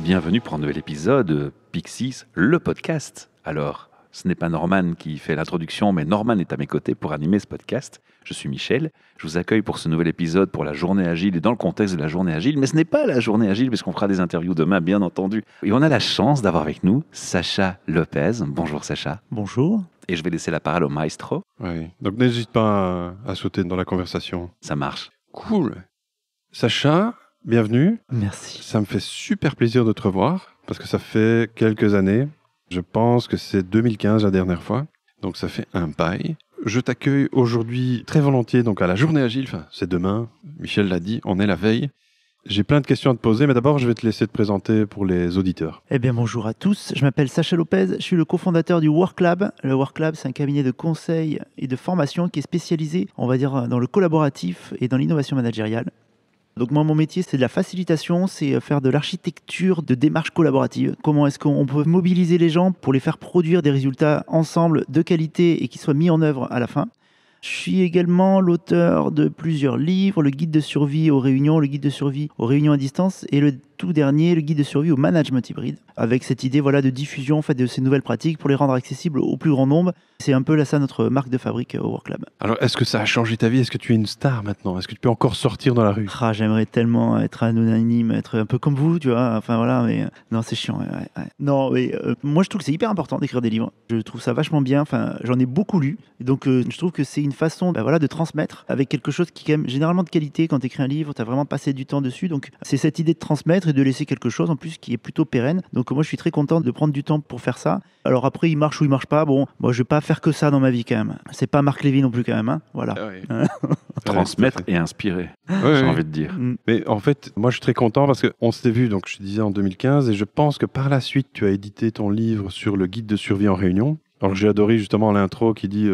Bienvenue pour un nouvel épisode de Pixies, le podcast. Alors, ce n'est pas Norman qui fait l'introduction, mais Norman est à mes côtés pour animer ce podcast. Je suis Michel, je vous accueille pour ce nouvel épisode pour la journée agile et dans le contexte de la journée agile, mais ce n'est pas la journée agile puisqu'on fera des interviews demain, bien entendu. Et on a la chance d'avoir avec nous Sacha Lopez. Bonjour Sacha. Bonjour. Et je vais laisser la parole au maestro. Oui, donc n'hésite pas à sauter dans la conversation. Ça marche. Cool. Sacha, bienvenue. Merci. Ça me fait super plaisir de te revoir parce que ça fait quelques années. Je pense que c'est 2015 la dernière fois. Donc ça fait un bail. Je t'accueille aujourd'hui très volontiers donc à la journée agile. Enfin, c'est demain. Michel l'a dit, on est la veille. J'ai plein de questions à te poser, mais d'abord, je vais te laisser te présenter pour les auditeurs. Eh bien, bonjour à tous. Je m'appelle Sacha Lopez. Je suis le cofondateur du WorkLab. Le WorkLab, c'est un cabinet de conseil et de formation qui est spécialisé, on va dire, dans le collaboratif et dans l'innovation managériale. Donc moi, mon métier, c'est de la facilitation, c'est faire de l'architecture de démarche collaborative. Comment est-ce qu'on peut mobiliser les gens pour les faire produire des résultats ensemble de qualité et qui soient mis en œuvre à la fin. Je suis également l'auteur de plusieurs livres, le guide de survie aux réunions, le guide de survie aux réunions à distance et le tout dernier, le guide de survie au management hybride, avec cette idée de diffusion en fait, de ces nouvelles pratiques pour les rendre accessibles au plus grand nombre. C'est un peu là ça notre marque de fabrique au WorkLab. Alors, est-ce que ça a changé ta vie? Est-ce que tu es une star maintenant? Est-ce que tu peux encore sortir dans la rue? J'aimerais tellement être anonyme, être un peu comme vous, tu vois. Enfin voilà, mais non, c'est chiant. Ouais. Non, mais moi je trouve que c'est hyper important d'écrire des livres. Je trouve ça vachement bien. Enfin, j'en ai beaucoup lu, et donc je trouve que c'est une façon, de transmettre avec quelque chose qui est quand même généralement de qualité. Quand tu écris un livre, tu as vraiment passé du temps dessus. Donc c'est cette idée de transmettre et de laisser quelque chose en plus qui est plutôt pérenne. Donc moi je suis très content de prendre du temps pour faire ça. Alors après il marche ou il marche pas. Bon, moi je vais pas faire que ça dans ma vie quand même. C'est pas Marc Lévy non plus quand même. Hein, voilà. Ah oui. Transmettre et inspirer, j'ai envie de dire. Mais en fait, moi je suis très content parce qu'on s'était vu, donc je te disais en 2015, et je pense que par la suite tu as édité ton livre sur le guide de survie en réunion. Alors j'ai adoré justement l'intro qui dit,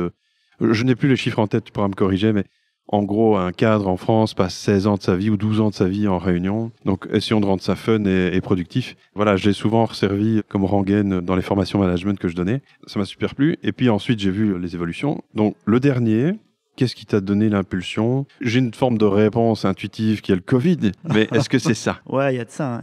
je n'ai plus les chiffres en tête, tu pourras me corriger, mais en gros un cadre en France passe 16 ans de sa vie ou 12 ans de sa vie en réunion. Donc essayons de rendre ça fun et productif. Voilà, je l'ai souvent resservi comme rengaine dans les formations management que je donnais. Ça m'a super plu. Et puis ensuite j'ai vu les évolutions. Donc le dernier... Qu'est-ce qui t'a donné l'impulsion? J'ai une forme de réponse intuitive qui est le Covid, mais est-ce que c'est ça? Ouais, il y a de ça.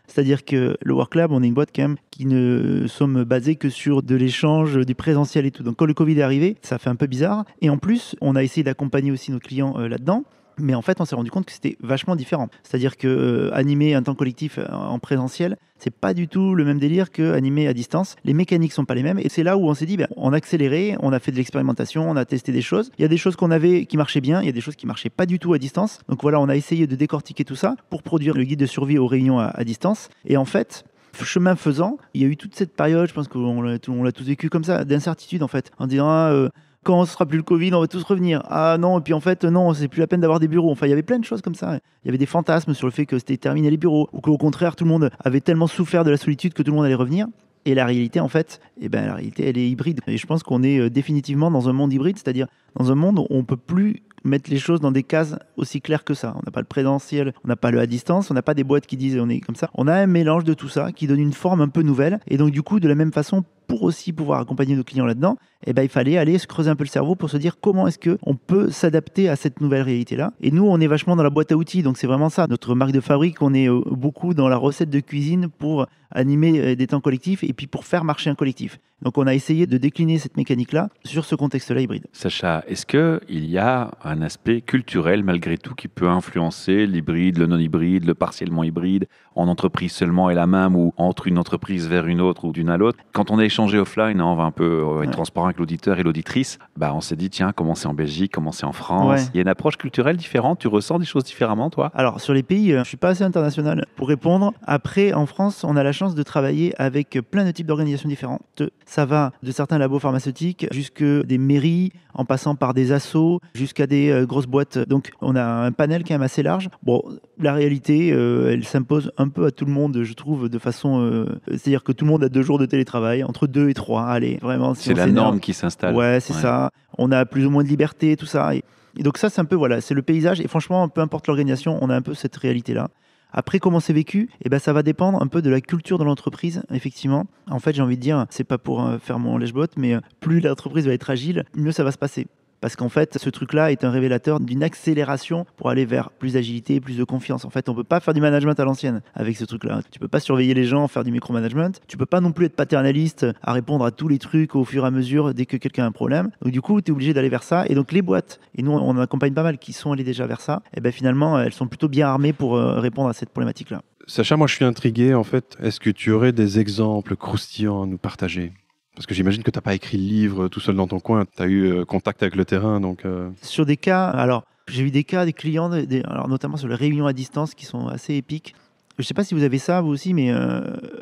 C'est-à-dire que le WorkLab, on est une boîte quand même qui ne sommes basés que sur de l'échange, du présentiel et tout. Donc quand le Covid est arrivé, ça fait un peu bizarre. Et en plus, on a essayé d'accompagner aussi nos clients là-dedans. Mais en fait, on s'est rendu compte que c'était vachement différent. C'est-à-dire que animer un temps collectif en présentiel, c'est pas du tout le même délire que animer à distance. Les mécaniques sont pas les mêmes. Et c'est là où on s'est dit, on a accéléré, on a fait de l'expérimentation, on a testé des choses. Il y a des choses qu'on avait qui marchaient bien, il y a des choses qui marchaient pas du tout à distance. Donc voilà, on a essayé de décortiquer tout ça pour produire le guide de survie aux réunions à distance. Et en fait, chemin faisant, il y a eu toute cette période, je pense qu'on l'a tous vécu comme ça, d'incertitude en fait, en disant quand on sera plus le Covid, on va tous revenir. Ah non, et puis en fait, non, c'est plus la peine d'avoir des bureaux. Enfin, il y avait plein de choses comme ça. Il y avait des fantasmes sur le fait que c'était terminé les bureaux, ou qu'au contraire, tout le monde avait tellement souffert de la solitude que tout le monde allait revenir. Et la réalité, en fait, la réalité, elle est hybride. Et je pense qu'on est définitivement dans un monde hybride, c'est-à-dire dans un monde où on ne peut plus mettre les choses dans des cases aussi claires que ça. On n'a pas le présentiel, on n'a pas le à distance, on n'a pas des boîtes qui disent on est comme ça. On a un mélange de tout ça qui donne une forme un peu nouvelle. Et donc, du coup, de la même façon, pour aussi pouvoir accompagner nos clients là-dedans, il fallait aller se creuser un peu le cerveau pour se dire comment est-ce qu'on peut s'adapter à cette nouvelle réalité-là. Et nous, on est vachement dans la boîte à outils, donc c'est vraiment ça. Notre marque de fabrique, on est beaucoup dans la recette de cuisine pour animer des temps collectifs et puis pour faire marcher un collectif. Donc on a essayé de décliner cette mécanique-là sur ce contexte-là hybride. Sacha, est-ce qu'il y a un aspect culturel malgré tout qui peut influencer l'hybride, le non-hybride, le partiellement hybride, en entreprise seulement et la même ou entre une entreprise vers une autre ou d'une à l'autre? Quand on a échangé offline, on va un peu être transparent avec l'auditeur et l'auditrice, on s'est dit tiens, comment c'est en Belgique, comment c'est en France? Il y a une approche culturelle différente, tu ressens des choses différemment toi? Alors sur les pays, je ne suis pas assez international pour répondre. Après, en France, on a la chance de travailler avec plein de types d'organisations différentes. Ça va de certains labos pharmaceutiques jusqu'à des mairies, en passant par des assos, jusqu'à des grosses boîtes. Donc on a un panel quand même assez large. Bon, la réalité, elle s'impose un peu à tout le monde, je trouve, de façon... c'est-à-dire que tout le monde a 2 jours de télétravail, entre 2 et 3. Allez, vraiment. Si c'est la norme qui s'installe. Ouais, c'est ça. On a plus ou moins de liberté, tout ça. Et donc ça, c'est un peu, c'est le paysage. Et franchement, peu importe l'organisation, on a un peu cette réalité-là. Après, comment c'est vécu? Ça va dépendre un peu de la culture de l'entreprise, effectivement. En fait, j'ai envie de dire, c'est pas pour faire mon lèche-botte, mais plus l'entreprise va être agile, mieux ça va se passer. Parce qu'en fait, ce truc-là est un révélateur d'une accélération pour aller vers plus d'agilité, plus de confiance. En fait, on ne peut pas faire du management à l'ancienne avec ce truc-là. Tu ne peux pas surveiller les gens, faire du micromanagement. Tu ne peux pas non plus être paternaliste à répondre à tous les trucs au fur et à mesure dès que quelqu'un a un problème. Donc du coup, tu es obligé d'aller vers ça. Et donc les boîtes, et nous on en accompagne pas mal qui sont allées déjà vers ça, et ben finalement, elles sont plutôt bien armées pour répondre à cette problématique-là. Sacha, moi je suis intrigué en fait. Est-ce que tu aurais des exemples croustillants à nous partager ? Parce que j'imagine que tu n'as pas écrit le livre tout seul dans ton coin, tu as eu contact avec le terrain. Donc, Sur des cas, alors j'ai eu des cas des clients, alors, notamment sur les réunions à distance qui sont assez épiques. Je ne sais pas si vous avez ça, vous aussi, mais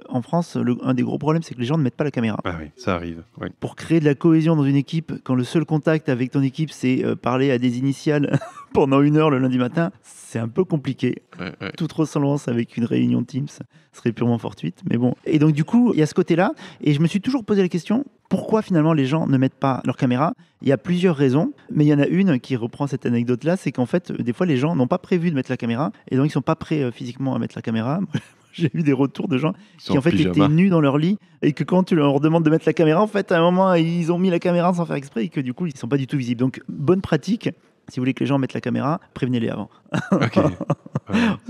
en France, un des gros problèmes, c'est que les gens ne mettent pas la caméra. Ah oui, ça arrive. Oui. Pour créer de la cohésion dans une équipe, quand le seul contact avec ton équipe, c'est parler à des initiales pendant 1 heure le lundi matin, c'est un peu compliqué. Ouais. Toute ressemblance avec une réunion Teams serait purement fortuite. Mais bon. Et donc, du coup, il y a ce côté-là. Et je me suis toujours posé la question, pourquoi finalement les gens ne mettent pas leur caméra ? Il y a plusieurs raisons, mais il y en a une qui reprend cette anecdote-là, c'est qu'en fait, des fois, les gens n'ont pas prévu de mettre la caméra, et donc ils ne sont pas prêts physiquement à mettre la caméra. J'ai eu des retours de gens qui en fait étaient nus dans leur lit, et que quand tu leur demandes de mettre la caméra, en fait, à un moment, ils ont mis la caméra sans faire exprès, et que du coup, ils ne sont pas du tout visibles. Donc, bonne pratique. Si vous voulez que les gens mettent la caméra, prévenez-les avant. Ok.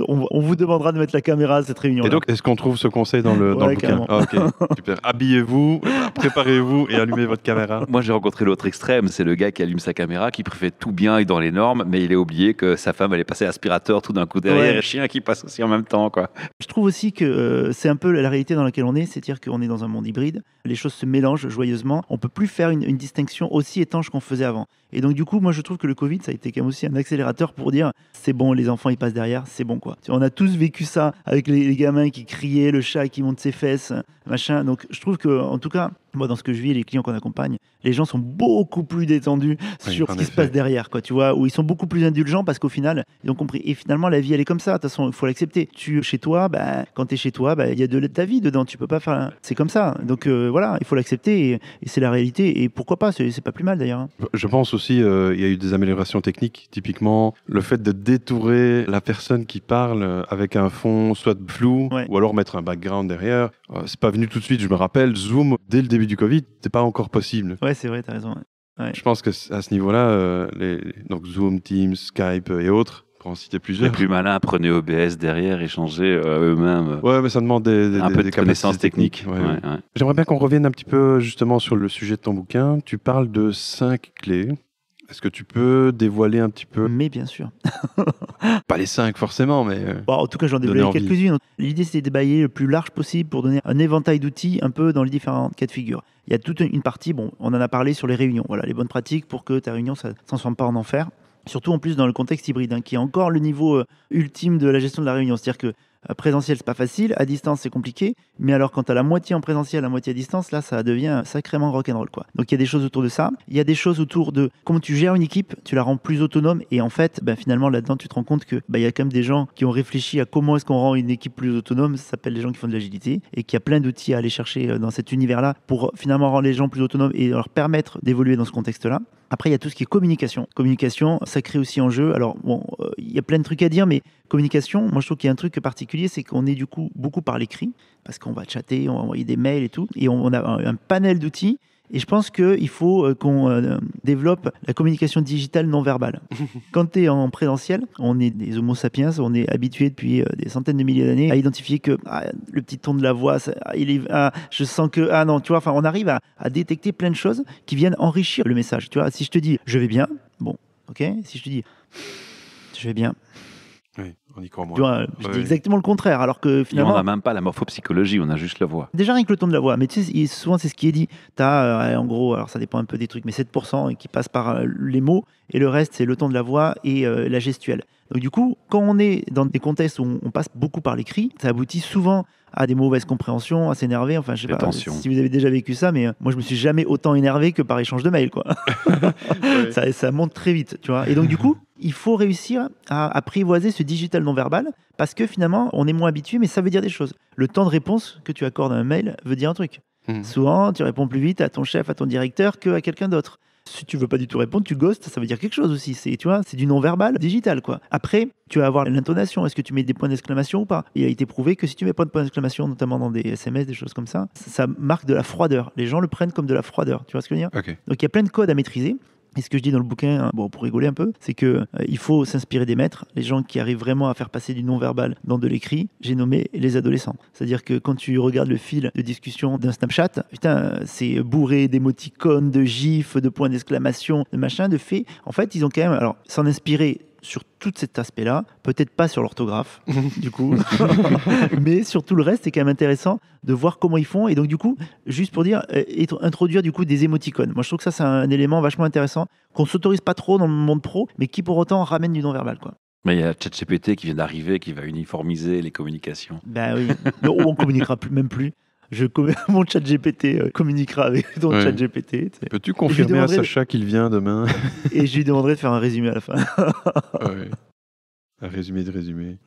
On vous demandera de mettre la caméra à cette réunion. Et donc, est-ce qu'on trouve ce conseil dans le bouquin ? Ah, ok, super. Habillez-vous, préparez-vous et allumez votre caméra. Moi, j'ai rencontré l'autre extrême, c'est le gars qui allume sa caméra, qui fait tout bien et dans les normes, mais il a oublié que sa femme allait passer l'aspirateur tout d'un coup derrière, et le chien qui passe aussi en même temps, quoi. Je trouve aussi que c'est un peu la réalité dans laquelle on est, c'est-à-dire qu'on est dans un monde hybride, les choses se mélangent joyeusement, on peut plus faire une distinction aussi étanche qu'on faisait avant. Et donc du coup, moi je trouve que le Covid, ça a été quand même aussi un accélérateur pour dire c'est bon, les enfants ils passent derrière, c'est bon quoi. On a tous vécu ça avec les gamins qui criaient, le chat qui monte ses fesses, machin. Donc je trouve que, en tout cas, moi dans ce que je vis, les clients qu'on accompagne, les gens sont beaucoup plus détendus sur ce qui se passe derrière, quoi, tu vois, où ils sont beaucoup plus indulgents parce qu'au final, ils ont compris. Et finalement, la vie elle est comme ça. De toute façon, il faut l'accepter. Chez toi, quand tu es chez toi, il y a de ta vie dedans. Tu peux pas faire. C'est comme ça. Donc voilà, il faut l'accepter et c'est la réalité. Et pourquoi pas c'est pas plus mal d'ailleurs. Hein. Je pense aussi, il y a eu des améliorations techniques. Typiquement, le fait de détourer la personne qui parle avec un fond soit flou, ou alors mettre un background derrière. C'est pas venu tout de suite. Je me rappelle, Zoom, dès le début du Covid, c'est pas encore possible. Ouais, c'est vrai, t'as raison. Ouais. Je pense que à ce niveau-là, donc Zoom, Teams, Skype et autres, pour en citer plusieurs. Les plus malins prenaient OBS derrière et changeaient eux-mêmes. Ouais, mais ça demande un peu de connaissances techniques. Ouais. J'aimerais bien qu'on revienne un petit peu justement sur le sujet de ton bouquin. Tu parles de 5 clés. Est-ce que tu peux dévoiler un petit peu ? Mais bien sûr. Pas les 5 forcément, mais... en tout cas, j'en dévoilé quelques-unes. L'idée, c'était de déballer le plus large possible pour donner un éventail d'outils un peu dans les différents cas de figure. Il y a toute une partie, on en a parlé sur les réunions. Voilà, les bonnes pratiques pour que ta réunion ne s'en soit pas en enfer. Surtout en plus dans le contexte hybride, qui est encore le niveau ultime de la gestion de la réunion. C'est-à-dire que présentiel, c'est pas facile, à distance, c'est compliqué. Mais alors, quand tu as la moitié en présentiel, la moitié à distance, là, ça devient sacrément rock'n'roll, quoi. Donc, il y a des choses autour de ça. Il y a des choses autour de comment tu gères une équipe, tu la rends plus autonome. Et en fait, finalement, là-dedans, tu te rends compte que il y a quand même des gens qui ont réfléchi à comment est-ce qu'on rend une équipe plus autonome. Ça s'appelle les gens qui font de l'agilité. Et qu'il y a plein d'outils à aller chercher dans cet univers-là pour finalement rendre les gens plus autonomes et leur permettre d'évoluer dans ce contexte-là. Après, il y a tout ce qui est communication. Communication, ça crée aussi enjeu. Alors, il y a plein de trucs à dire, mais communication, moi, je trouve qu'il y a un truc particulier, c'est qu'on est du coup beaucoup par l'écrit, parce qu'on va chatter, on va envoyer des mails et tout, et on a un panel d'outils. Et je pense qu'il faut qu'on développe la communication digitale non verbale. Quand tu es en présentiel, on est des homo sapiens, on est habitué depuis des centaines de milliers d'années à identifier que le petit ton de la voix, je sens que... Ah non, tu vois, on arrive à détecter plein de choses qui viennent enrichir le message. Tu vois, si je te dis « je vais bien », bon, ok. Si je te dis « je vais bien », oui, on y croit moins. Tu vois, je dis exactement le contraire, alors que finalement... Et on n'a même pas la morphopsychologie, on a juste la voix. Déjà rien que le ton de la voix, mais tu sais, souvent c'est ce qui est dit. Tu as en gros, alors ça dépend un peu des trucs, mais 7% qui passent par les mots, et le reste c'est le ton de la voix et la gestuelle. Donc du coup, quand on est dans des contextes où on passe beaucoup par l'écrit, ça aboutit souvent à des mauvaises compréhensions, à s'énerver. Enfin, je sais pas si vous avez déjà vécu ça, mais moi je me suis jamais autant énervé que par échange de mails, quoi. Ouais. ça monte très vite, tu vois. Et donc du coup, il faut réussir à apprivoiser ce digital non-verbal parce que finalement, on est moins habitué, mais ça veut dire des choses. Le temps de réponse que tu accordes à un mail veut dire un truc. Souvent, tu réponds plus vite à ton chef, à ton directeur qu'à quelqu'un d'autre. Si tu veux pas du tout répondre, tu ghostes, ça veut dire quelque chose aussi. C'est du non-verbal digital, quoi. Après, tu vas avoir l'intonation. Est-ce que tu mets des points d'exclamation ou pas ? Il a été prouvé que si tu mets pas de points d'exclamation, notamment dans des SMS, des choses comme ça marque de la froideur. Les gens le prennent comme de la froideur. Tu vois ce que je veux dire ? Okay. Donc, il y a plein de codes à maîtriser. Et ce que je dis dans le bouquin, hein, bon, pour rigoler un peu, c'est que il faut s'inspirer des maîtres, les gens qui arrivent vraiment à faire passer du non-verbal dans de l'écrit. J'ai nommé les adolescents. C'est-à-dire que quand tu regardes le fil de discussion d'un Snapchat, putain, c'est bourré d'émoticônes, de gifs, de points d'exclamation, de machin, de faits. En fait, ils ont quand même, alors, s'en inspirer sur tout cet aspect-là, peut-être pas sur l'orthographe, du coup, mais sur tout le reste, c'est quand même intéressant de voir comment ils font. Et donc, du coup, juste pour dire, introduire du coup des émoticônes. Moi, je trouve que ça, c'est un élément vachement intéressant qu'on ne s'autorise pas trop dans le monde pro, mais qui pour autant ramène du non-verbal, quoi. Mais il y a ChatGPT qui vient d'arriver, qui va uniformiser les communications. Ben oui, non, on communiquera même plus. Mon chat GPT communiquera avec ton Ouais. chat GPT. Peux-tu confirmer à demanderai- Sacha qu'il vient demain? Et je lui demanderai de faire un résumé à la fin. Ouais. Un résumé de résumé.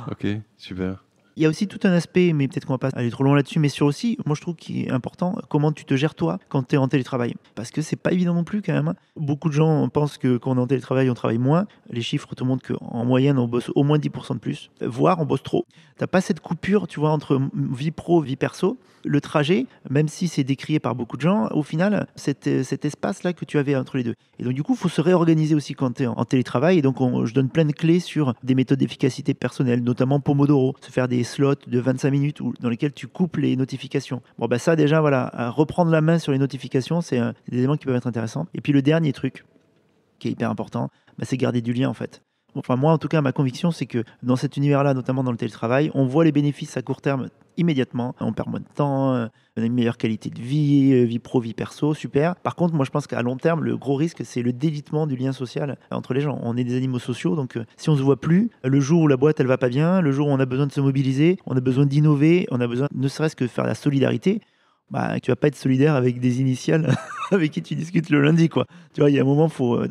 Ok, super. Il y a aussi tout un aspect, mais peut-être qu'on va pas aller trop loin là-dessus, mais sur aussi, moi je trouve qu'il est important, comment tu te gères toi quand tu es en télétravail. Parce que c'est pas évident non plus quand même. Beaucoup de gens pensent que quand on est en télétravail, on travaille moins. Les chiffres te montrent qu'en moyenne, on bosse au moins 10% de plus, voire on bosse trop. T'as pas cette coupure, tu vois, entre vie pro, vie perso. Le trajet, même si c'est décrié par beaucoup de gens, au final, cet espace-là que tu avais entre les deux. Et donc, du coup, il faut se réorganiser aussi quand tu es en télétravail. Et donc, je donne plein de clés sur des méthodes d'efficacité personnelle, notamment Pomodoro, se faire des slots de 25 minutes dans lesquels tu coupes les notifications. Bon, bah ça, déjà, voilà, reprendre la main sur les notifications, c'est des éléments qui peuvent être intéressants. Et puis, le dernier truc qui est hyper important, bah, c'est garder du lien, en fait. Enfin, moi, en tout cas, ma conviction, c'est que dans cet univers-là, notamment dans le télétravail, on voit les bénéfices à court terme immédiatement. On perd moins de temps, on a une meilleure qualité de vie, vie pro, vie perso, super. Par contre, moi, je pense qu'à long terme, le gros risque, c'est le délitement du lien social entre les gens. On est des animaux sociaux, donc si on se voit plus, le jour où la boîte, elle va pas bien, le jour où on a besoin de se mobiliser, on a besoin d'innover, on a besoin ne serait-ce que de faire la solidarité, bah, tu vas pas être solidaire avec des initiales avec qui tu discutes le lundi, quoi. Tu vois, il y a un moment, faut et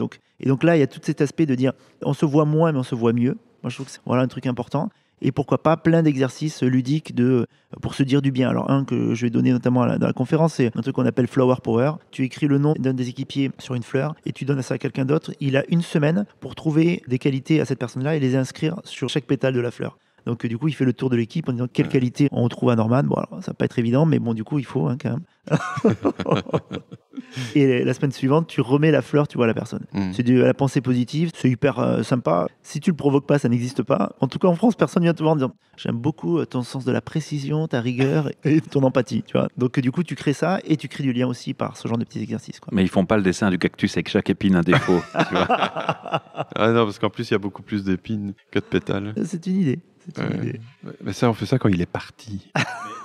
donc là, il y a tout cet aspect de dire, on se voit moins, mais on se voit mieux. Moi, je trouve que c'est voilà un truc important. Et pourquoi pas plein d'exercices ludiques pour se dire du bien. Alors un que je vais donner notamment dans la conférence, c'est un truc qu'on appelle Flower Power. Tu écris le nom d'un des équipiers sur une fleur et tu donnes ça à quelqu'un d'autre. Il a une semaine pour trouver des qualités à cette personne-là et les inscrire sur chaque pétale de la fleur. Donc du coup, il fait le tour de l'équipe en disant quelle qualité on trouve à Norman. Bon, alors, ça va pas être évident, mais bon, du coup, il faut quand même. Et la semaine suivante, tu remets la fleur, tu vois, à la personne. C'est de la pensée positive, c'est hyper sympa. Si tu le provoques pas, ça n'existe pas. En tout cas, en France, personne vient te voir en disant j'aime beaucoup ton sens de la précision, ta rigueur et ton empathie, tu vois. Donc du coup, tu crées ça et tu crées du lien aussi par ce genre de petits exercices, quoi. Mais ils font pas le dessin du cactus avec chaque épine un défaut. Tu vois. Ah non, parce qu'en plus, il y a beaucoup plus d'épines que de pétales. C'est une idée. Mais ça, on fait ça quand il est parti.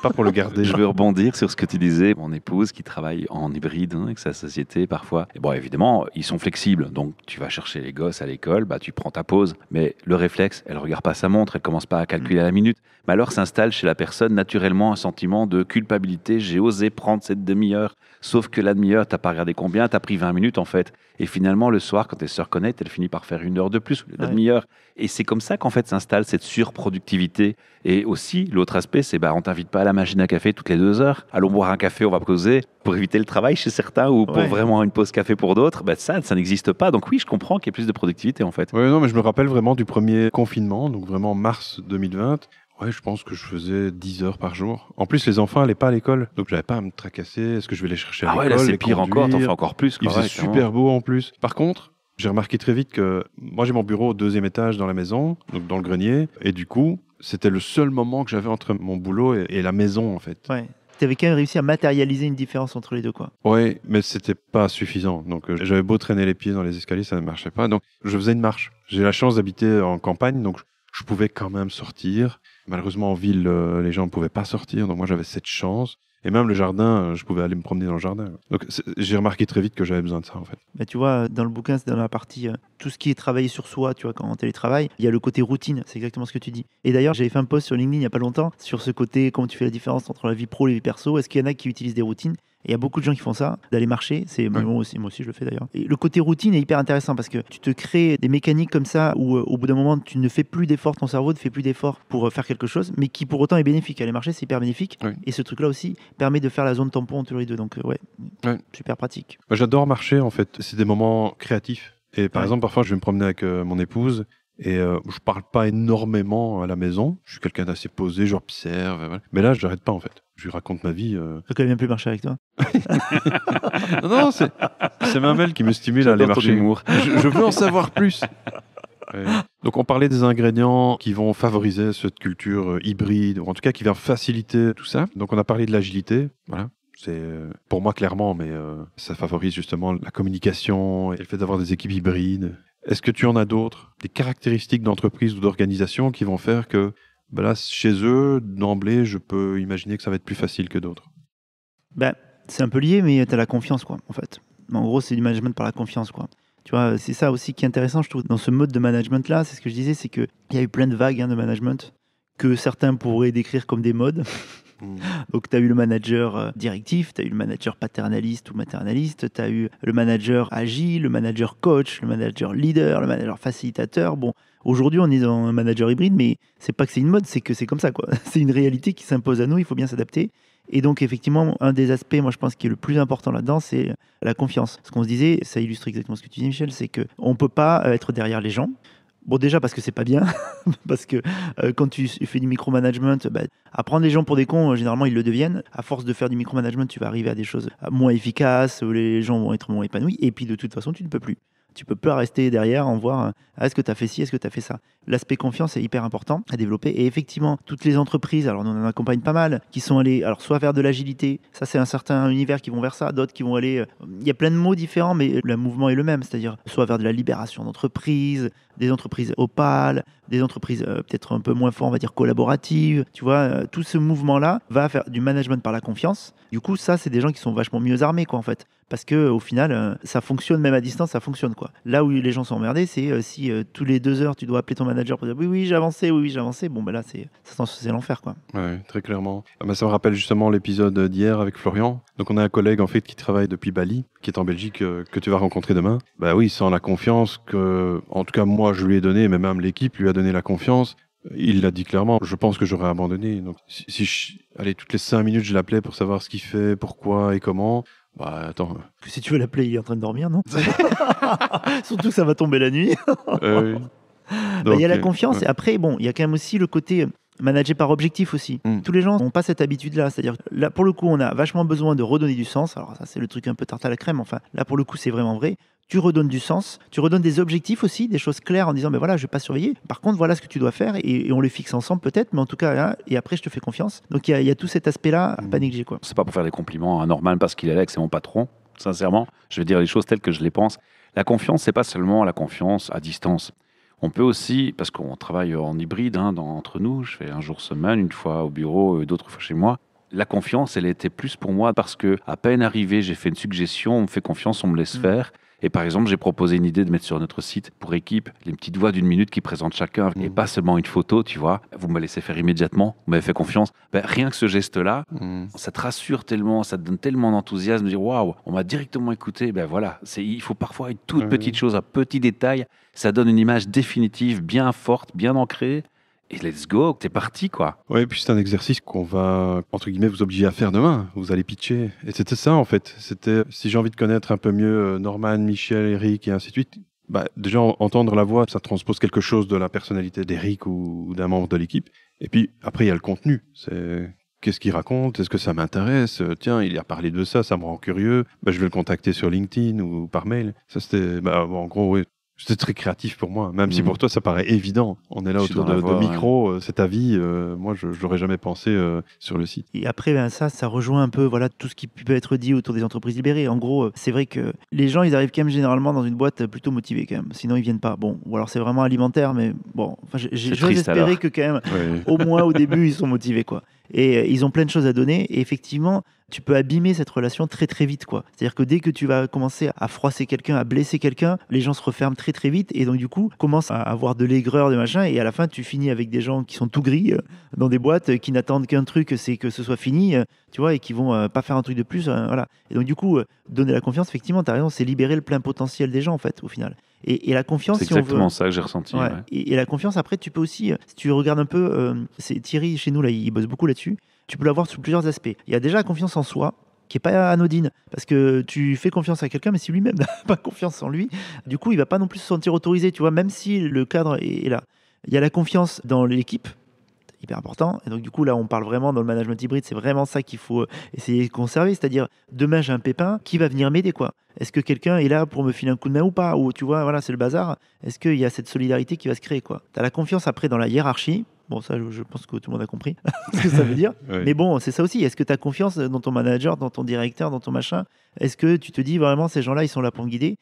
Pas pour le garder. Je veux rebondir sur ce que tu disais. Mon épouse qui travaille en hybride avec sa société parfois. Et bon, évidemment, ils sont flexibles. Donc, tu vas chercher les gosses à l'école, bah, tu prends ta pause. Mais le réflexe, elle regarde pas sa montre, elle commence pas à calculer à la minute. Mais alors s'installe chez la personne naturellement un sentiment de culpabilité. J'ai osé prendre cette demi-heure. Sauf que la demi-heure, t'as pas regardé combien, t'as pris 20 minutes en fait. Et finalement, le soir, quand elle se reconnecte, elle finit par faire 1 heure de plus, la demi-heure. Et c'est comme ça qu'en fait s'installe cette surproductivité. Et aussi, l'autre aspect, c'est on t'invite pas à la machine à café toutes les 2 heures. Allons boire un café, on va causer pour éviter le travail chez certains ou pour vraiment une pause café pour d'autres. Ça n'existe pas. Donc oui, je comprends qu'il y ait plus de productivité en fait. Oui, non, mais je me rappelle vraiment du premier confinement, donc vraiment mars 2020. Ouais, je pense que je faisais 10 heures par jour. En plus, les enfants n'allaient pas à l'école, donc j'avais pas à me tracasser. Est-ce que je vais les chercher à l'école? Là c'est les pire conduire? encore, t'en fais encore plus. Il faisait super beau en plus. Par contre, j'ai remarqué très vite que moi j'ai mon bureau au 2e étage dans la maison, donc dans le grenier, et du coup, c'était le seul moment que j'avais entre mon boulot et la maison en fait. Ouais. Tu avais quand même réussi à matérialiser une différence entre les deux, quoi. Oui, mais c'était pas suffisant. Donc j'avais beau traîner les pieds dans les escaliers, ça ne marchait pas. Donc je faisais une marche. J'ai la chance d'habiter en campagne, donc je pouvais quand même sortir. Malheureusement, en ville, les gens ne pouvaient pas sortir, donc moi j'avais cette chance. Et même le jardin, je pouvais aller me promener dans le jardin. Donc j'ai remarqué très vite que j'avais besoin de ça en fait. Bah, tu vois, dans le bouquin, c'est dans la partie tout ce qui est travailler sur soi, tu vois, quand on télétravaille, il y a le côté routine, c'est exactement ce que tu dis. Et d'ailleurs, j'avais fait un post sur LinkedIn il n'y a pas longtemps sur ce côté, comment tu fais la différence entre la vie pro et la vie perso. Est-ce qu'il y en a qui utilisent des routines? Et il y a beaucoup de gens qui font ça, d'aller marcher. Moi aussi, je le fais d'ailleurs. Et le côté routine est hyper intéressant parce que tu te crées des mécaniques comme ça où au bout d'un moment, tu ne fais plus d'efforts, ton cerveau ne fait plus d'efforts pour faire quelque chose, mais qui pour autant est bénéfique. Aller marcher, c'est hyper bénéfique. Oui. Et ce truc-là aussi permet de faire la zone tampon entre les deux. Donc super pratique. J'adore marcher en fait. C'est des moments créatifs. Et par exemple, parfois, je vais me promener avec mon épouse. Et je parle pas énormément à la maison. Je suis quelqu'un d'assez posé, j'observe. Voilà. Mais là, je n'arrête pas en fait. Je lui raconte ma vie. Ça a quand même bien plus marcher avec toi. Non, c'est Mamel qui me stimule à aller J'adore ton marcher. humour. Je veux en savoir plus. Ouais. Donc on parlait des ingrédients qui vont favoriser cette culture hybride, ou en tout cas qui vont faciliter tout ça. Donc on a parlé de l'agilité. Voilà. C'est pour moi clairement, mais ça favorise justement la communication et le fait d'avoir des équipes hybrides. Est-ce que tu en as d'autres, des caractéristiques d'entreprise ou d'organisation qui vont faire que là, chez eux, d'emblée, je peux imaginer que ça va être plus facile que d'autres? C'est un peu lié, mais tu as la confiance, quoi, en fait. En gros, c'est du management par la confiance, quoi. Tu vois, c'est ça aussi qui est intéressant, je trouve, dans ce mode de management-là. C'est ce que je disais, c'est qu'il y a eu plein de vagues de management que certains pourraient décrire comme des modes. Donc, tu as eu le manager directif, tu as eu le manager paternaliste ou maternaliste, tu as eu le manager agile, le manager coach, le manager leader, le manager facilitateur. Bon, aujourd'hui, on est dans un manager hybride, mais c'est pas que c'est une mode, c'est que c'est comme ça, quoi. C'est une réalité qui s'impose à nous, il faut bien s'adapter. Et donc, effectivement, un des aspects, moi, je pense, qui est le plus important là-dedans, c'est la confiance. Ce qu'on se disait, ça illustre exactement ce que tu dis, Michel, c'est qu'on ne peut pas être derrière les gens. Bon, déjà parce que c'est pas bien, parce que quand tu fais du micromanagement, à prendre les gens pour des cons, généralement ils le deviennent. À force de faire du micromanagement, tu vas arriver à des choses moins efficaces, où les gens vont être moins épanouis, et puis de toute façon, tu ne peux plus. Tu peux pas rester derrière en voir est-ce que tu as fait ci, est-ce que tu as fait ça. L'aspect confiance est hyper important à développer. Et effectivement, toutes les entreprises, alors on en accompagne pas mal, qui sont allées alors soit vers de l'agilité, ça c'est un certain univers qui vont vers ça, d'autres qui vont aller. Il y a plein de mots différents, mais le mouvement est le même, c'est-à-dire soit vers de la libération d'entreprises, des entreprises opales, des entreprises peut-être un peu moins fortes, on va dire collaboratives. Tu vois, tout ce mouvement-là va faire du management par la confiance. Du coup, ça, c'est des gens qui sont vachement mieux armés, quoi, en fait. Parce que au final, ça fonctionne, même à distance, ça fonctionne, quoi. Là où les gens sont emmerdés, c'est si tous les 2 heures, tu dois appeler ton manager pour dire oui, j'ai avancé, oui, j'ai avancé. Bon, là, c'est l'enfer, quoi. Oui, très clairement. Ça me rappelle justement l'épisode d'hier avec Florian. Donc on a un collègue en fait qui travaille depuis Bali, qui est en Belgique, que tu vas rencontrer demain. Oui, sans la confiance que, en tout cas moi je lui ai donnée, mais même l'équipe lui a donné la confiance. Il l'a dit clairement, je pense que j'aurais abandonné. Donc allez, toutes les 5 minutes je l'appelais pour savoir ce qu'il fait, pourquoi et comment. Attends. Si tu veux l'appeler, il est en train de dormir, non? Surtout que ça va tomber la nuit. Oui. Il y a la confiance, et après, bon, il y a quand même aussi le côté manager par objectif aussi. Tous les gens n'ont pas cette habitude-là. C'est-à-dire, là, pour le coup, on a vachement besoin de redonner du sens. Alors ça, c'est le truc un peu tarte à la crème. Enfin, là, pour le coup, c'est vraiment vrai. Tu redonnes du sens, tu redonnes des objectifs aussi, des choses claires en disant, voilà, je vais pas surveiller. Par contre, voilà ce que tu dois faire, et on les fixe ensemble peut-être, mais en tout cas, là, et après, je te fais confiance. Donc, il y a tout cet aspect-là à pas négliger, quoi. C'est pas pour faire des compliments à Norman parce qu'il est là, que c'est mon patron. Sincèrement, je vais dire les choses telles que je les pense. La confiance, c'est pas seulement la confiance à distance. On peut aussi, parce qu'on travaille en hybride entre nous, je fais un jour semaine, une fois au bureau, d'autres fois chez moi. La confiance, elle était plus pour moi parce que à peine arrivé, j'ai fait une suggestion, on me fait confiance, on me laisse faire. Et par exemple, j'ai proposé une idée de mettre sur notre site pour équipe les petites voix d'1 minute qui présentent chacun et pas seulement une photo, tu vois. Vous me laissez faire immédiatement, vous m'avez fait confiance. Rien que ce geste-là, ça te rassure tellement, ça te donne tellement d'enthousiasme de dire waouh, on m'a directement écouté. Voilà, il faut parfois une toute petite chose, un petit détail, ça donne une image définitive, bien forte, bien ancrée. Et let's go, t'es parti, quoi. Oui, puis c'est un exercice qu'on va, entre guillemets, vous obliger à faire demain. Vous allez pitcher. Et c'était ça, en fait. C'était, si j'ai envie de connaître un peu mieux Norman, Michel, Eric et ainsi de suite, déjà, entendre la voix, ça transpose quelque chose de la personnalité d'Eric ou d'un membre de l'équipe. Et puis, après, il y a le contenu. C'est qu'est-ce qu'il raconte? Est-ce que ça m'intéresse? Tiens, il a parlé de ça, ça me rend curieux. Je vais le contacter sur LinkedIn ou par mail. Ça, c'était, en gros, oui. C'était très créatif pour moi, même si pour toi ça paraît évident. On est là autour de micro, c'est ta vie. Moi, je l'aurais jamais pensé sur le site. Et après, ça rejoint un peu tout ce qui peut être dit autour des entreprises libérées. En gros, c'est vrai que les gens, ils arrivent quand même généralement dans une boîte plutôt motivés quand même. Sinon, ils viennent pas. Bon, ou alors c'est vraiment alimentaire, mais bon, j'ose espérer que quand même, au moins au début, ils sont motivés, quoi. Et ils ont plein de choses à donner. Et effectivement, tu peux abîmer cette relation très très vite, quoi. C'est-à-dire que dès que tu vas commencer à froisser quelqu'un, à blesser quelqu'un, les gens se referment très très vite et donc du coup commencent à avoir de l'aigreur, des machins, et à la fin tu finis avec des gens qui sont tout gris dans des boîtes qui n'attendent qu'un truc, c'est que ce soit fini, tu vois, et qui vont pas faire un truc de plus, voilà. Et donc du coup donner la confiance, effectivement, t'as raison, c'est libérer le plein potentiel des gens en fait au final. Et la confiance, c'est exactement ça que j'ai ressenti. Ouais. Et la confiance, après, tu peux aussi, si tu regardes un peu, c'est Thierry chez nous, là, il bosse beaucoup là-dessus, tu peux l'avoir sous plusieurs aspects. Il y a déjà la confiance en soi, qui est pas anodine. Parce que tu fais confiance à quelqu'un, mais si lui-même n'a pas confiance en lui, du coup, il va pas non plus se sentir autorisé, tu vois, même si le cadre est là. Il y a la confiance dans l'équipe, hyper important. Et donc, du coup, là, on parle vraiment dans le management hybride, c'est vraiment ça qu'il faut essayer de conserver. C'est-à-dire, demain, j'ai un pépin, qui va venir m'aider, quoi? Est-ce que quelqu'un est là pour me filer un coup de main ou pas? Ou tu vois, voilà, c'est le bazar. Est-ce qu'il y a cette solidarité qui va se créer, quoi? Tu as la confiance après dans la hiérarchie. Bon, ça, je pense que tout le monde a compris ce que ça veut dire. Ouais. Mais bon, c'est ça aussi. Est-ce que tu as confiance dans ton manager, dans ton directeur, dans ton machin? Est-ce que tu te dis vraiment, ces gens-là, ils sont là pour me guider?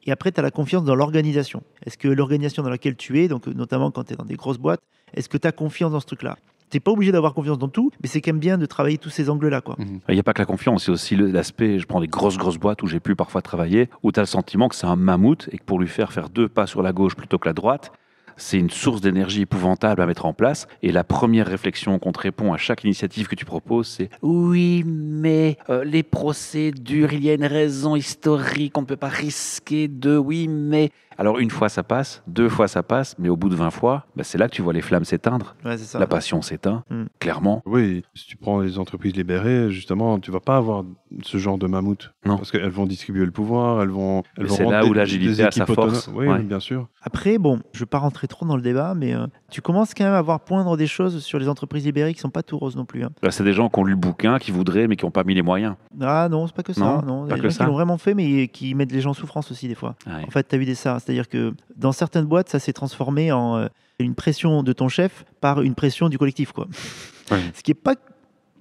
Et après, tu as la confiance dans l'organisation. Est-ce que l'organisation dans laquelle tu es, donc notamment quand tu es dans des grosses boîtes, est-ce que tu as confiance dans ce truc-là? Tu n'es pas obligé d'avoir confiance dans tout, mais c'est quand même bien de travailler tous ces angles-là, quoi. Il n'y a pas que la confiance, c'est aussi l'aspect, je prends des grosses boîtes où j'ai pu parfois travailler, où tu as le sentiment que c'est un mammouth et que pour lui faire 2 pas sur la gauche plutôt que la droite, c'est une source d'énergie épouvantable à mettre en place. Et la première réflexion qu'on te répond à chaque initiative que tu proposes, c'est « Oui, mais les procédures, il y a une raison historique, on ne peut pas risquer de... Oui, mais... » Alors, une fois, ça passe, 2 fois, ça passe, mais au bout de 20 fois, c'est là que tu vois les flammes s'éteindre. Ouais, c'est ça. La passion s'éteint, clairement. Oui, si tu prends les entreprises libérées, justement, tu vas pas avoir ce genre de mammouth. Non. Parce qu'elles vont distribuer le pouvoir, elles vont c'est rendre là où l'agilité a sa équipes force. autonomes. Oui, Ouais. bien sûr. Après, bon, je ne vais pas rentrer trop dans le débat, mais tu commences quand même à voir poindre des choses sur les entreprises libérées qui ne sont pas tout roses non plus, hein. Là, c'est des gens qui ont lu le bouquin, qui voudraient, mais qui n'ont pas mis les moyens. Ah non, c'est pas que ça. Non, Non, il y pas a que des gens ça. qui l'ont vraiment fait, mais qui mettent les gens en souffrance aussi des fois. Ouais. En fait, tu as eu des ça. C'est-à-dire que dans certaines boîtes, ça s'est transformé en une pression de ton chef par une pression du collectif, quoi. Ouais. Ce qui n'est pas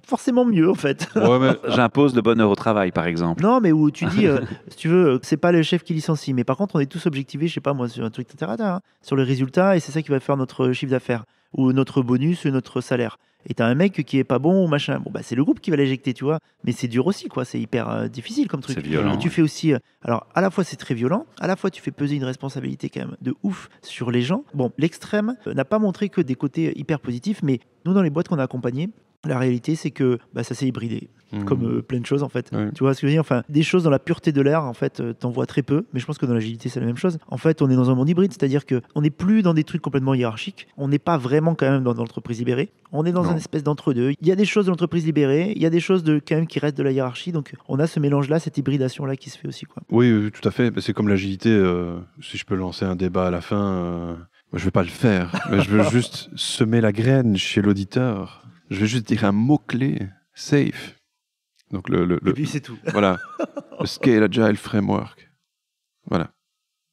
forcément mieux, en fait. Ouais, mais J'impose le bonheur au travail, par exemple. Non, mais où tu dis, si tu veux, c'est pas le chef qui licencie, mais par contre, on est tous objectivés, je sais pas moi, sur un truc, hein, sur les résultats, et c'est ça qui va faire notre chiffre d'affaires, ou notre bonus, ou notre salaire. Et t'as un mec qui est pas bon ou machin. Bon, bah, c'est le groupe qui va l'éjecter, tu vois. Mais c'est dur aussi, quoi. C'est hyper difficile comme truc. C'est violent. Et tu fais aussi. Alors, à la fois, c'est très violent. À la fois, tu fais peser une responsabilité quand même de ouf sur les gens. Bon, l'extrême n'a pas montré que des côtés hyper positifs, mais nous, dans les boîtes qu'on a accompagnées, la réalité, c'est que ça s'est hybridé. Comme plein de choses, en fait. Ouais. Tu vois ce que je veux dire? Enfin, des choses dans la pureté de l'air, en fait, t'en vois très peu. Mais je pense que dans l'agilité, c'est la même chose. En fait, on est dans un monde hybride, c'est-à-dire qu'on n'est plus dans des trucs complètement hiérarchiques. On n'est pas vraiment quand même dans l'entreprise libérée. On est dans Non. une espèce d'entre-deux. Il y a des choses de l'entreprise libérée, il y a des choses quand même qui restent de la hiérarchie. Donc, on a ce mélange-là, cette hybridation-là qui se fait aussi, quoi. oui, tout à fait. C'est comme l'agilité. Si je peux lancer un débat à la fin, je vais pas le faire. Mais je veux juste semer la graine chez l'auditeur. Je vais juste dire un mot-clé, safe. Donc Et puis, c'est tout. voilà, le Scale Agile Framework. Voilà,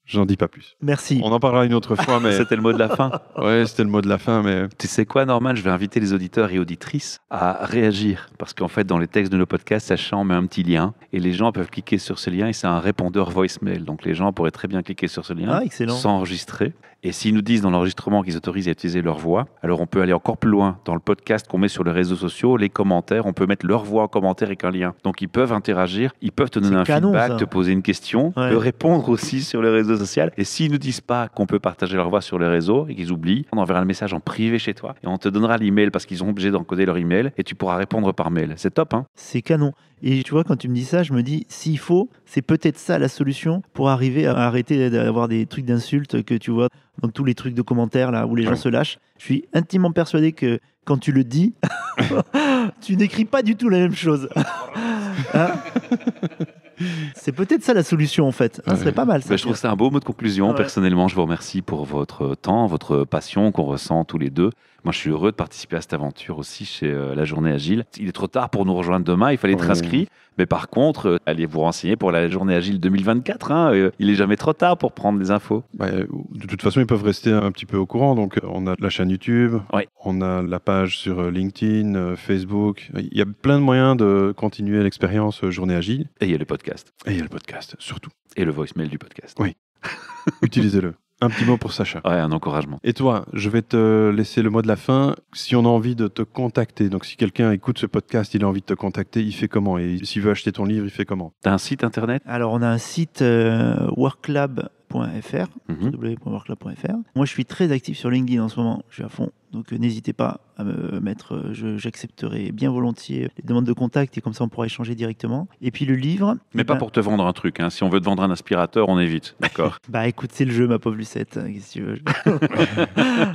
j'en dis pas plus. Merci. On en parlera une autre fois, mais C'était le mot de la fin. ouais, c'était le mot de la fin, mais Tu sais quoi, Norman? Je vais inviter les auditeurs et auditrices à réagir. Parce qu'en fait, dans les textes de nos podcasts, sachant, on met un petit lien. Et les gens peuvent cliquer sur ce lien et c'est un répondeur voicemail. Donc les gens pourraient très bien cliquer sur ce lien, Ah, excellent. s'enregistrer. Et s'ils nous disent dans l'enregistrement qu'ils autorisent à utiliser leur voix, alors on peut aller encore plus loin. Dans le podcast qu'on met sur les réseaux sociaux, les commentaires, on peut mettre leur voix en commentaire avec un lien. Donc ils peuvent interagir, ils peuvent te donner C'est un canon, feedback, ça. te poser une question, Ouais. te répondre aussi sur les réseaux sociaux. Et s'ils nous disent pas qu'on peut partager leur voix sur les réseaux et qu'ils oublient, on enverra le message en privé chez toi et on te donnera l'email parce qu'ils sont obligés d'encoder leur email et tu pourras répondre par mail. C'est top, hein? C'est canon. Et tu vois, quand tu me dis ça, je me dis, s'il faut, c'est peut-être ça la solution pour arriver à arrêter d'avoir des trucs d'insultes que tu vois dans tous les trucs de commentaires là où les gens Ouais. se lâchent. Je suis intimement persuadé que quand tu le dis, tu n'écris pas du tout la même chose. Hein? C'est peut-être ça la solution en fait. Ce serait pas mal ça. Je trouve ça un beau mot de conclusion. Ouais. Personnellement, je vous remercie pour votre temps, votre passion qu'on ressent tous les deux. Moi, je suis heureux de participer à cette aventure aussi chez La Journée Agile. Il est trop tard pour nous rejoindre demain, il fallait être Ouais. inscrit. Mais par contre, allez vous renseigner pour la Journée Agile 2024. Hein. Il est jamais trop tard pour prendre des infos. de toute façon, ils peuvent rester un petit peu au courant. Donc, on a la chaîne YouTube, Ouais. on a la page sur LinkedIn, Facebook. Il y a plein de moyens de continuer l'expérience Journée Agile. Et il y a le podcast. Et il y a le podcast, surtout. Et le voicemail du podcast. Oui. Utilisez-le. Un petit mot pour Sacha. Ouais, un encouragement. Et toi, je vais te laisser le mot de la fin. Si on a envie de te contacter, donc si quelqu'un écoute ce podcast, il a envie de te contacter, il fait comment? Et s'il veut acheter ton livre, il fait comment? T'as un site internet? Alors on a un site worklab.fr. Mhm. www.worklab.fr. Moi, je suis très actif sur LinkedIn en ce moment. Je suis à fond. Donc n'hésitez pas à me mettre, j'accepterai bien volontiers les demandes de contact et comme ça on pourra échanger directement. Et puis le livre... Mais pas pour te vendre un truc. Hein. Si on veut te vendre un aspirateur, on évite. D'accord. Bah écoute, c'est le jeu, ma pauvre Lucette. Qu'est-ce que tu veux?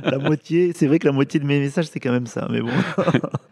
La moitié, c'est vrai que la moitié de mes messages, c'est quand même ça. Mais bon.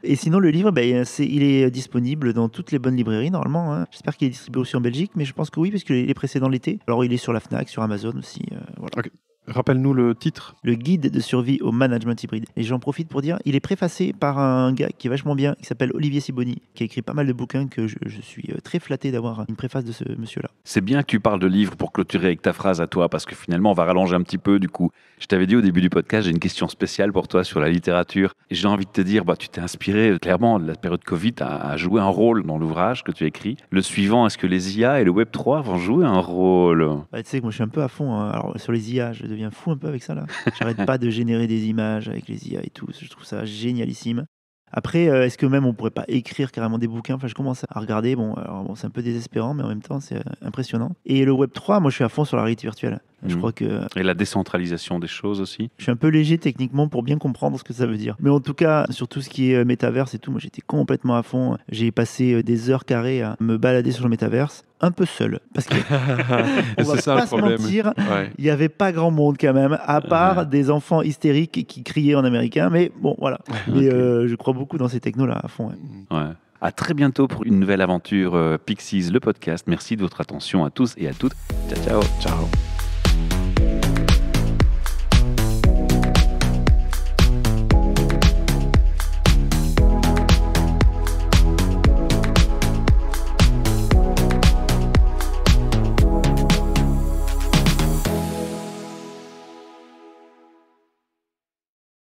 Et sinon, le livre, il est disponible dans toutes les bonnes librairies normalement. Hein. J'espère qu'il est distribué aussi en Belgique, mais je pense que oui, parce qu'il est précédent l'été. Alors il est sur la Fnac, sur Amazon aussi. Voilà. Okay. Rappelle-nous le titre. Le guide de survie au management hybride. Et j'en profite pour dire, il est préfacé par un gars qui est vachement bien, qui s'appelle Olivier Siboni, qui a écrit pas mal de bouquins que je suis très flatté d'avoir une préface de ce monsieur-là. C'est bien que tu parles de livres pour clôturer avec ta phrase à toi, parce que finalement, on va rallonger un petit peu du coup. Je t'avais dit au début du podcast, j'ai une question spéciale pour toi sur la littérature. Et j'ai envie de te dire, tu t'es inspiré, clairement, la période Covid a joué un rôle dans l'ouvrage que tu écris. Le suivant, est-ce que les IA et le Web3 vont jouer un rôle? Tu sais que moi, je suis un peu à fond. Hein. Alors, sur les IA, je deviens fou un peu avec ça, là. J'arrête pas de générer des images avec les IA et tout. Je trouve ça génialissime. Après, est-ce que même on pourrait pas écrire carrément des bouquins? Enfin, je commence à regarder. Bon, c'est un peu désespérant, mais en même temps, c'est impressionnant. Et le Web3, moi, je suis à fond sur la réalité virtuelle. Je crois que... Et la décentralisation des choses aussi. Je suis un peu léger techniquement pour bien comprendre ce que ça veut dire. Mais en tout cas, sur tout ce qui est métaverse et tout, moi, j'étais complètement à fond. J'ai passé des heures carrées à me balader sur le métaverse, un peu seul. Parce que, on va pas se mentir, il n'y avait pas grand monde quand même, à part des enfants hystériques qui criaient en américain. Mais bon, voilà. Mais je crois beaucoup dans ces technos-là à fond. Ouais. À très bientôt pour une nouvelle aventure Pixies, le podcast. Merci de votre attention à tous et à toutes. Ciao, ciao. Ciao.